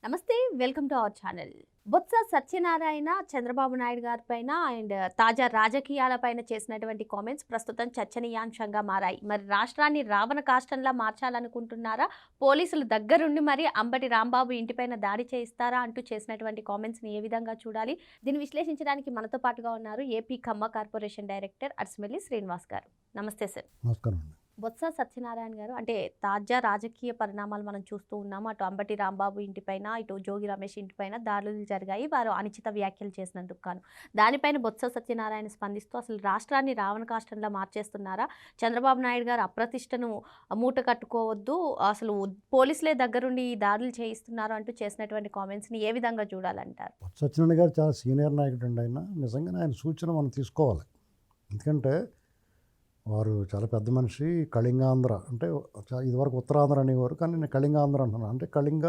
నమస్తే, welcome to our channel. Botsa Satyanarayana Chandrababu Naidu గారి పైన అండ్ తాజా రాజకీయాలపైన చేసినటువంటి కామెంట్స్ ప్రస్తుతం చర్చనీయాంశంగా మారాయి. మరి రాష్ట్రాన్ని రావణ కాష్టంలా మార్చాలనుకుంటున్నారా? పోలీసులు దగ్గరుండి మరి అంబటి రాంబాబు ఇంటిపైన దాడి చేయిస్తారా అంటూ చేసినటువంటి కామెంట్స్ని ఏ విధంగా చూడాలి? దీన్ని విశ్లేషించడానికి మనతో పాటుగా ఉన్నారు ఏపీ ఖమ్మ కార్పొరేషన్ డైరెక్టర్ అర్స్మెల్లి శ్రీనివాస్ గారు. నమస్తే సార్. నమస్కారం. బొత్స సత్యనారాయణ గారు అంటే తాజా రాజకీయ పరిణామాలు మనం చూస్తూ ఉన్నాము. అటు అంబటి రాంబాబు ఇంటిపైన, ఇటు జోగి రమేష్ ఇంటిపైన దాడులు జరిగాయి. వారు అనుచిత వ్యాఖ్యలు చేసినందుకు గాను. దానిపైన బొత్స సత్యనారాయణ స్పందిస్తూ అసలు రాష్ట్రాన్ని రావణ కాష్టంలా మార్చేస్తున్నారా? చంద్రబాబు నాయుడు గారు అప్రతిష్టను మూట కట్టుకోవద్దు, అసలు పోలీసులే దగ్గరుండి ఈ దాడులు చేయిస్తున్నారు అంటూ చేసినటువంటి కామెంట్స్ని ఏ విధంగా చూడాలంటారు? బొత్స సత్యనారాయణ గారు చాలా సీనియర్ నాయకుడు అండి. ఆయన నిజంగానే ఆయన సూచన మనం తీసుకోవాలి. ఎందుకంటే వారు చాలా పెద్ద మనిషి. కళింగాంధ్ర అంటే ఇదివరకు ఉత్తరాంధ్ర అనేవారు, కానీ నేను కళింగాంధ్ర అంటున్నాను. అంటే కళింగ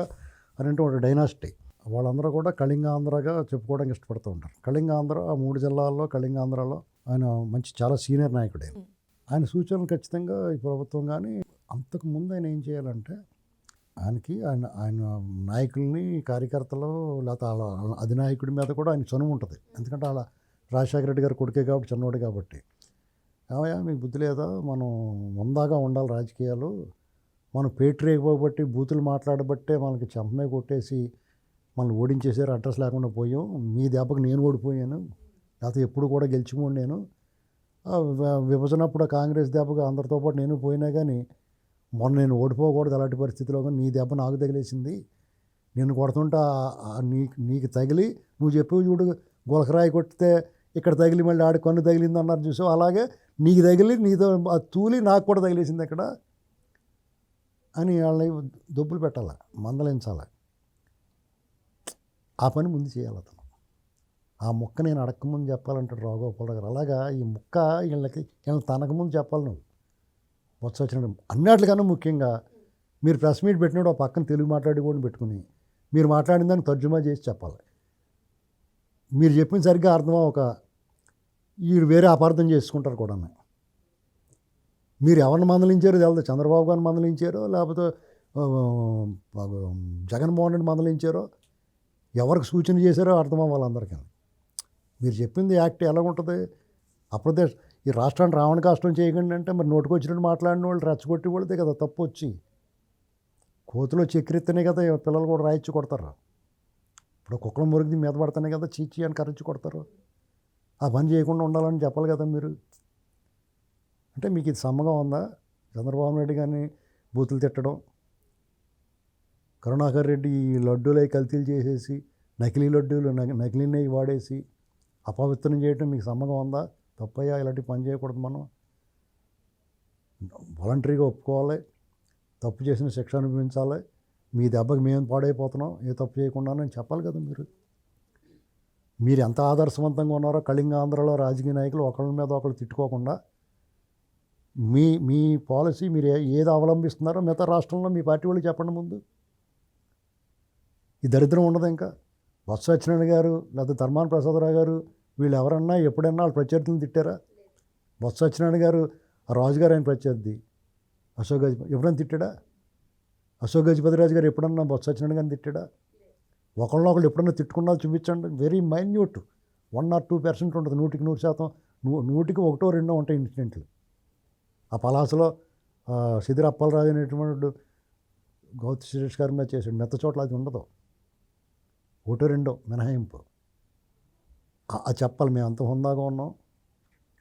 అని అంటే ఒక డైనాసిటీ. వాళ్ళందరూ కూడా కళింగాంధ్రగా చెప్పుకోవడానికి ఇష్టపడుతూ ఉంటారు. కళింగాంధ్ర ఆ 3 జిల్లాల్లో కళింగాంధ్రలో ఆయన మంచి చాలా సీనియర్ నాయకుడే. ఆయన సూచనలు ఖచ్చితంగా ఈ ప్రభుత్వం కానీ అంతకుముందు ఆయన ఏం చేయాలంటే ఆయన నాయకుల్ని, కార్యకర్తలు లేకపోతే వాళ్ళ అధినాయకుడి మీద కూడా ఆయన చనువు ఉంటుంది. ఎందుకంటే వాళ్ళ రాజశేఖర రెడ్డి గారు కొడుకే కాబట్టి, చిన్నోడు కాబట్టి, ఏమయ్యా మీకు బుద్ధి లేదా, మనం ముందాగా ఉండాలి రాజకీయాలు, మనం పేటరేకపోబట్టి బూతులు మాట్లాడబట్టే మనకి చెంపమే కొట్టేసి మనల్ని ఓడించేసారు, అడ్రస్ లేకుండా పోయాం, మీ దెబ్బకి నేను ఓడిపోయాను, లేకపోతే ఎప్పుడు కూడా గెలిచిపోండి నేను, విభజనప్పుడు కాంగ్రెస్ దెబ్బకి అందరితో పాటు నేను పోయినా కానీ మొన్న నేను ఓడిపోకూడదు అలాంటి పరిస్థితిలో, కానీ నీ దెబ్బ నాకు తగిలేసింది, నేను కొడుతుంటా నీకు తగిలి నువ్వు చెప్పేవి చూడు, గులకరాయి కొట్టితే ఇక్కడ తగిలి మళ్ళీ ఆడి కన్ను తగిలింది అన్నారు చూసావు, అలాగే నీకు తగిలి నీతో తూలి నాకు కూడా తగిలేసింది ఎక్కడ అని వాళ్ళని దొబ్బులు పెట్టాలి, మందలించాలి. ఆ పని ముందు చేయాలి అతను. ఆ ముక్క నేను అడక్కముందు చెప్పాలంటాడు రాఘగోపాల్ గారు. అలాగా ఈ ముక్క వీళ్ళకి తనకముందు చెప్పాలి నువ్వు. బొత్స వచ్చినట్టు అన్నిటికన్నా ముఖ్యంగా మీరు ప్రెస్ మీట్ పెట్టినప్పుడు ఆ పక్కన తెలుగు మాట్లాడి కూడా పెట్టుకుని మీరు మాట్లాడిన దాన్ని తర్జుమా చేసి చెప్పాలి. మీరు చెప్పిన సరిగ్గా అర్థమవక వీడు వేరే అపార్థం చేసుకుంటారు కూడా. మీరు ఎవరిని మందలించారో తెలియదు, చంద్రబాబు గారిని మందలించారో లేకపోతే జగన్మోహన్ రెడ్డి మందలించారో, ఎవరికి సూచన చేశారో అర్థం అవ్వాలి అందరికీ. మీరు చెప్పింది యాక్ట్ ఎలాగుంటుంది? అప్రదేశ్ ఈ రాష్ట్రాన్ని రావణ కాష్టం చేయకండి అంటే మరి నోటుకొచ్చినట్టు మాట్లాడిన వాళ్ళు రెచ్చగొట్టి వాళ్ళదే కదా తప్పు. వచ్చి కోతిలో చక్కెరెత్తనే కదా పిల్లలు కూడా రాయించి కొడతారు. ఇప్పుడు కుక్కల మురిగి మీద పడతానే కదా చీచి అని కరిచి కొడతారు. ఆ పని చేయకుండా ఉండాలని చెప్పాలి కదా మీరు. అంటే మీకు ఇది సమ్మగా ఉందా? చంద్రబాబు నాయుడు గారిని బూతులు తిట్టడం, కరుణాకర్ రెడ్డి లడ్డూలై కల్తీలు చేసేసి నకిలీ లడ్డూలు నకిలీ నెయ్యి వాడేసి అపవిత్రం చేయడం మీకు సమ్మగా ఉందా? తప్పయ్యా, ఇలాంటి పని చేయకూడదు. మనం వాలంటరీగా ఒప్పుకోవాలి, తప్పు చేసిన శిక్ష అనుభవించాలి, మీ దెబ్బకి మేము పాడైపోతున్నాం, ఏ తప్పు చేయకుండా అని చెప్పాలి కదా మీరు. మీరు ఎంత ఆదర్శవంతంగా ఉన్నారో కళింగాంధ్రలో రాజకీయ నాయకులు ఒకళ్ళ మీద ఒకళ్ళు తిట్టుకోకుండా మీ పాలసీ మీరు ఏది అవలంబిస్తున్నారో మిగతా రాష్ట్రంలో మీ పార్టీ వాళ్ళు చెప్పండి ముందు. ఈ దరిద్రం ఉండదు. ఇంకా బొత్స సత్యనారాయణ గారు లేకపోతే ధర్మాన ప్రసాదరావు గారు వీళ్ళు ఎవరన్నా ఎప్పుడన్నా వాళ్ళ ప్రత్యర్థులను తిట్టారా? బొత్స సత్యనారాయణ గారు రాజుగారు ఆయన ప్రత్యర్థి, అశోక్ గజపతి ఎప్పుడన్నా తిట్టాడా? అశోక్ గజపతిరాజు గారు ఎప్పుడన్నా బొత్స సత్యనారాయణ గారిని తిట్టాడా? ఒకళ్ళు ఎప్పుడన్నా తిట్టుకున్నా చూపించండి. వెరీ మైన్యూట్ 1 or 2% ఉంటుంది. 100% 100కి 1-2 ఉంటాయి ఇన్సిడెంట్లు. ఆ పలాసలో సిదిరి అప్పలరాజు అనేటువంటి గౌతమ్ సురేష్ గారి మీద చేసాడు. మెత్త చోట్ల అది ఉండదు, 1-2 మినహాయింపు. అది చెప్పాలి. మేము అంత హుందాగా ఉన్నాం,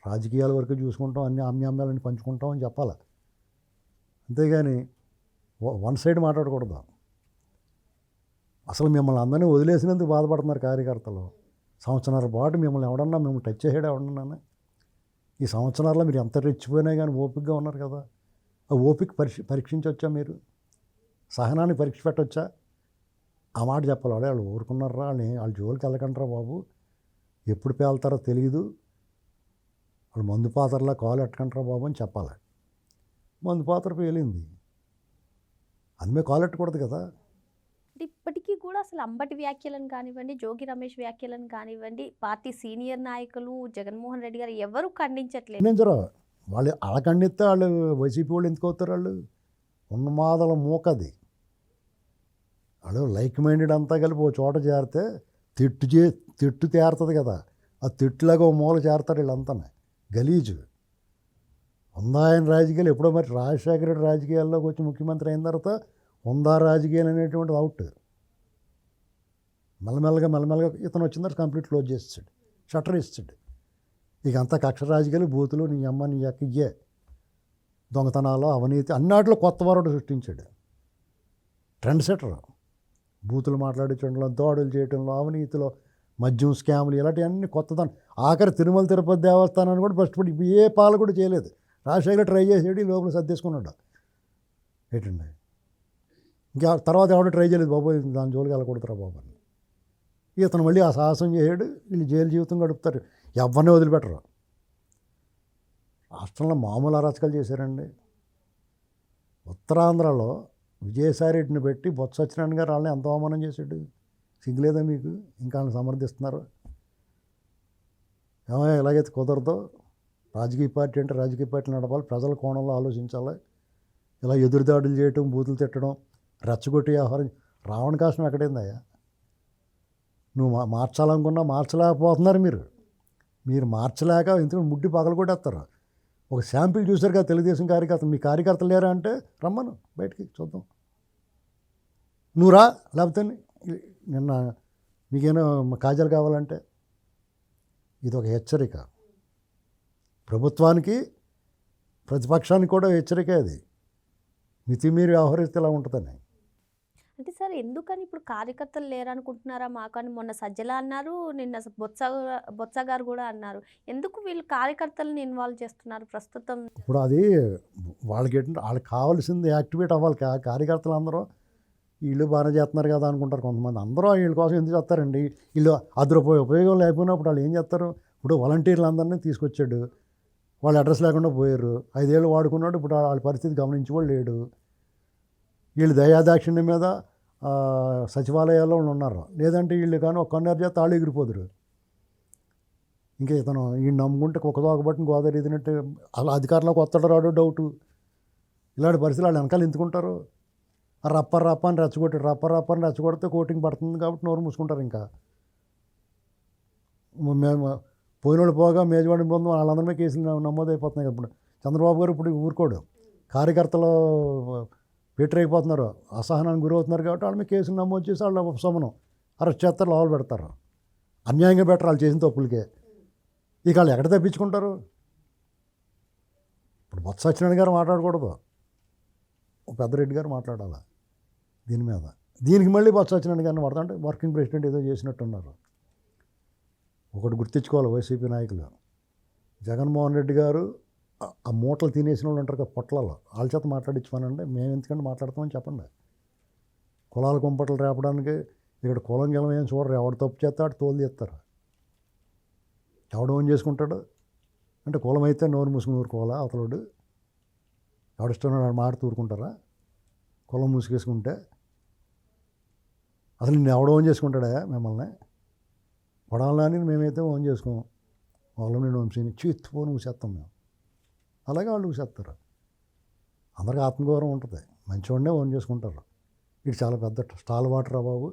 రాజకీయాల వరకు చూసుకుంటాం, అన్ని ఆమ్యామ్యాలని పంచుకుంటాం అని చెప్పాలి. అంతేగాని వన్ సైడ్ మాట్లాడకూడదు. అసలు మిమ్మల్ని అందరినీ వదిలేసినందుకు బాధపడుతున్నారు కార్యకర్తలు. సంవత్సరాల పాటు మిమ్మల్ని ఎవడన్నా మేము టచ్ చేయడం ఎవడన్నా? ఈ సంవత్సరాల్లో మీరు ఎంత రెచ్చిపోయినా కానీ ఓపికగా ఉన్నారు కదా. ఆ ఓపిక పరీక్షించవచ్చా? మీరు సహనాన్ని పరీక్ష పెట్టవచ్చా? ఆ మాట చెప్పాలి. వాళ్ళు ఊరుకున్నారా? వాళ్ళ జోలికి వెళ్ళకంటారా బాబు, ఎప్పుడు పేలుతారో తెలియదు, వాళ్ళు మందు పాత్రలా కాలు ఎట్టకంటారా బాబు అని చెప్పాలి. మందు పాత్ర పేలింది, అందుమే కాలు ఎట్టకూడదు కదా. ఇప్పటికీ కూడా అసలు అంబటి వ్యాఖ్యలను కానివ్వండి, జోగి రమేష్ వ్యాఖ్యలను కానివ్వండి, పార్టీ సీనియర్ నాయకులు జగన్మోహన్ రెడ్డి గారు ఎవరు ఖండించట్లేదు. వాళ్ళు అలా ఖండిస్తే వాళ్ళు వైసీపీ వాళ్ళు ఎందుకు అవుతారు? వాళ్ళు ఉన్మాదల మూకది. వాళ్ళు లైక్ మైండెడ్ అంతా కలిపి ఓ చోట చేరితే తిట్టు తేరుతుంది కదా, ఆ తిట్టులాగా ఓ మూల చేరతారు వీళ్ళంతా. గలీజు ఆయన రాజకీయాలు ఎప్పుడో మరి రాజశేఖర రెడ్డి రాజకీయాల్లోకి వచ్చి ముఖ్యమంత్రి అయిన తర్వాత ఉందా రాజకీయాలు అనేటువంటిది అవుట్. మెల్లమెల్లగా ఇతను వచ్చిన తర్వాత కంప్లీట్ క్లోజ్ చేస్తాడు, షట్టర్ ఇస్తాడు. ఇక అంతా కక్ష రాజకీయాలు, బూతులు, నీ అమ్మ నీ యొక్క ఇయ్యే దొంగతనాలు, అవినీతి అన్నిటిలో కొత్త వరడు సృష్టించాడు. Trend setter. బూతులు మాట్లాడించడంలో, దాడులు చేయడంలో, అవినీతిలో, మద్యం స్కాములు, ఇలాంటివన్నీ కొత్తదాన్ని. ఆఖరి తిరుమల తిరుపతి దేవస్థానాన్ని కూడా ఫస్ట్ ఏ పాలు కూడా చేయలేదు. రాజశేఖర్ ట్రై చేసేది, లోపల సర్దేసుకున్నాడు. ఏంటండి ఇంకా తర్వాత ఎవడో ట్రై చేయలేదు, బాబు దాని జోలికి వెళ్ళకూడదురా బాబు అని. ఇతను మళ్ళీ ఆ సాహసం చేసాడు. వీళ్ళు జైలు జీవితం గడుపుతారు, ఎవరిని వదిలిపెట్టరు. రాష్ట్రంలో మామూలు అరాచకాలు చేశారండి. ఉత్తరాంధ్రలో విజయసాయిరెడ్డిని పెట్టి బొత్స సత్యనారాయణ గారు వాళ్ళని ఎంత అవమానం చేశాడు. సిగ్గులేదా మీకు? ఇంకా వాళ్ళని సమర్థిస్తున్నారు. ఏమో ఎలాగైతే కుదరదో, రాజకీయ పార్టీ అంటే రాజకీయ పార్టీ నడపాలి, ప్రజల కోణంలో ఆలోచించాలి. ఇలా ఎదురుదాడులు చేయటం, బూతులు తిట్టడం, రెచ్చగొట్టి వ్యవహారం. రావణ కాష్టం ఎక్కడైందయ్యా? నువ్వు మార్చాలనుకున్నా మార్చలేకపోతున్నారు. మీరు మార్చలేక ఎందుకంటే ముడ్డి పగలు కొట్టేస్తారు. ఒక శాంపిల్ చూశారు కదా తెలుగుదేశం కార్యకర్తలు. మీ కార్యకర్తలు లేరా అంటే రమ్మను బయటికి చూద్దాం. నువ్వు రా, లేకపోతే నిన్న మీకేమో కాజాలు కావాలంటే. ఇది ఒక హెచ్చరిక ప్రభుత్వానికి, ప్రతిపక్షానికి కూడా హెచ్చరిక. అది మితిమీరి వ్యవహరిస్తే ఇలా ఉంటుందని. అంటే సార్ ఎందుకని ఇప్పుడు కార్యకర్తలు లేరనుకుంటున్నారా మాకని? మొన్న సజ్జల అన్నారు, నిన్న బొత్స గారు కూడా అన్నారు. ఎందుకు వీళ్ళు కార్యకర్తలను ఇన్వాల్వ్ చేస్తున్నారు ప్రస్తుతం? ఇప్పుడు అది వాళ్ళకి కావాల్సింది యాక్టివేట్ అవ్వాలి. కార్యకర్తలు అందరూ వీళ్ళు బాగానే చేస్తున్నారు కదా అనుకుంటారు కొంతమంది. అందరూ వీళ్ళ కోసం ఎందుకు చేస్తారండి? వీళ్ళు ఉపయోగం లేకపోయినప్పుడు వాళ్ళు ఏం చేస్తారు? ఇప్పుడు వాలంటీర్లు అందరినీ తీసుకొచ్చాడు, వాళ్ళు అడ్రస్ లేకుండా పోయారు. 5 ఏళ్ళు వాడుకున్నాడు, ఇప్పుడు వాళ్ళ పరిస్థితి గమనించి కూడా లేడు. వీళ్ళు దయాదాక్షిణ్యం మీద సచివాలయాల్లో ఉన్నారు. లేదంటే వీళ్ళు కానీ ఒక కన్నేరు చేస్తే వాళ్ళు ఎగిరిపోదురు. ఇంకా ఇతను ఈ నమ్ముకుంటే కుక్క దోకబట్టిన గోదావరి ఎదినట్టు అలా అధికారంలోకి వస్తాడో రాడో డౌటు. ఇలాంటి పరిస్థితులు వాళ్ళు వెనకాల ఎందుకుంటారు? రప్ప అని రెచ్చగొట్టాడు. రప్ప అని రెచ్చగొడితే కోటింగ్ పడుతుంది కాబట్టి నోరు మూసుకుంటారు. ఇంకా మేము పోయిన వాళ్ళు పోగా మేజవాడి బృందం వాళ్ళందరినీ కేసులు నమోదైపోతున్నాయి. ఇప్పుడు చంద్రబాబు గారు ఇప్పుడు ఊరుకోడు. కార్యకర్తలు అయిపోతున్నారు, అసహనానికి గురవుతున్నారు కాబట్టి వాళ్ళ మీద కేసులు నమోదు చేసి వాళ్ళ ఉపశమనం అరెస్ట్ చేస్తారు, లోపల పెడతారు. అన్యాయంగా పెట్టరు వాళ్ళు చేసిన తప్పులకే. ఇక వాళ్ళు ఎక్కడ తప్పించుకుంటారు? ఇప్పుడు బొత్స సత్యనారాయణ గారు మాట్లాడకూడదు, పెద్దరెడ్డి గారు మాట్లాడాలి దీని మీద. దీనికి మళ్ళీ బొత్స సత్యనారాయణ గారిని వాడతాంటే వర్కింగ్ ప్రెసిడెంట్ ఏదో చేసినట్టున్నారు. ఒకటి గుర్తించుకోవాలి వైసీపీ నాయకులు. జగన్మోహన్ రెడ్డి గారు ఆ మూటలు తినేసిన వాళ్ళు ఉంటారు కదా పొట్లలో, వాళ్ళ చేత మాట్లాడించమనండి. మేము ఎందుకంటే మాట్లాడతామని చెప్పండి. కులాల కుంపట్లు రేపడానికి ఇక్కడ కులం గెలం ఏం చూడరు. ఎవడు తప్పు చేస్తే ఆడు తోలు చేస్తారు. ఎవడు ఓన్ చేసుకుంటాడు అంటే కులం అయితే నోరు మూసుకుని ఊరుకోవాలా? అవతలోడు ఎవడిస్తున్నాడు వాడు మాట ఊరుకుంటారా? కులం మూసుకేసుకుంటే అసలు నిన్ను ఎవడో ఓన్ చేసుకుంటాడా? మిమ్మల్ని పడాలని మేమైతే ఓన్ చేసుకోం. వాళ్ళని నేను వంశీని చీత్తుపోని ఊసేస్తాం మేము. అలాగే వాళ్ళు ఊసేస్తారు. అందరికీ ఆత్మగౌరవం ఉంటుంది. మంచివాడినే ఓన్ చేసుకుంటారు. ఇది చాలా పెద్ద స్టాల్ వాటర్ రా బాబు,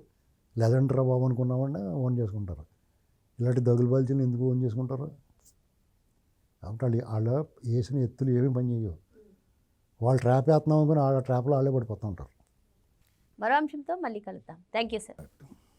లెజెండ్ రా బాబు అనుకున్నామంటే ఓన్ చేసుకుంటారు. ఇలాంటి దగులు బాల్చీలు ఎందుకు ఓన్ చేసుకుంటారు? కాబట్టి వాళ్ళు వేసిన ఎత్తులు ఏమీ పని చేయవు. వాళ్ళు ట్రాప్ వేస్తున్నాం అనుకుని వాళ్ళ ట్రాప్లో వాళ్ళే పడిపోతూ ఉంటారు. మరో అంశంతో మళ్ళీ కలుద్దాం. Thank you sir.